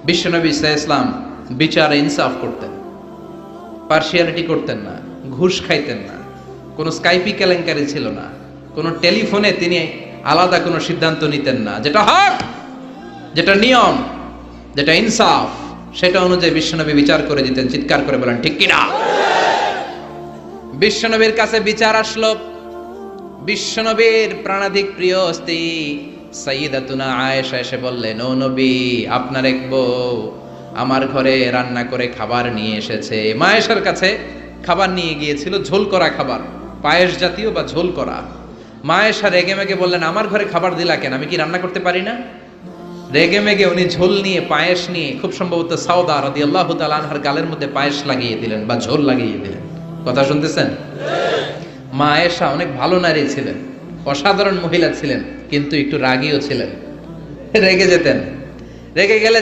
বিশ্বনবী সাল্লাল্লাহু আলাইহি ওয়াসাল্লাম বিচারে ইনসাফ করতেন, পার্শিয়ালিটি করতেন না, ঘুষ খাইতেন না, কোনো স্কাইপি কেলেঙ্কারি ছিল না, কোনো টেলিফোনে তিনি আলাদা কোনো সিদ্ধান্ত নিতেন না। যেটা হক, যেটা নিয়ম, যেটা ইনসাফ, সেটা অনুযায়ী বিশ্বনবী বিচার করে দিতেন। চিৎকার করে বলেন ঠিক কিনা? বিশ্বনবীর কাছে বিচার আসলো। বিশ্বনবীর প্রাণাধিক প্রিয় স্ত্রী সাইয়্যিদাতুনা আয়েশা এসে বললেন, ও নবী, আপনার এক বউ আমার ঘরে রান্না করে খাবার নিয়ে এসেছে। মায়েশার কাছে খাবার নিয়ে গিয়েছিল, ঝোল করা খাবার, পায়েস জাতীয় বা ঝোল করা। মায়েশা রেগে মেগে বললেন, আমার ঘরে খাবার দিলা কেন? আমি কি রান্না করতে পারি না? রেগে মেগে উনি ঝোল নিয়ে, পায়েস নিয়ে, খুব সম্ভবত সাউদা রাদিয়াল্লাহু তাআলা আনহার গালের মধ্যে পায়েস লাগিয়ে দিলেন বা ঝোল লাগিয়ে দিলেন। কথা শুনতেছেন? মা আয়েশা অনেক ভালো নারী ছিলেন, অসাধারণ মহিলা ছিলেন, কিন্তু একটু রাগীও ছিলেন, রেগে যেতেন। রেগে গেলে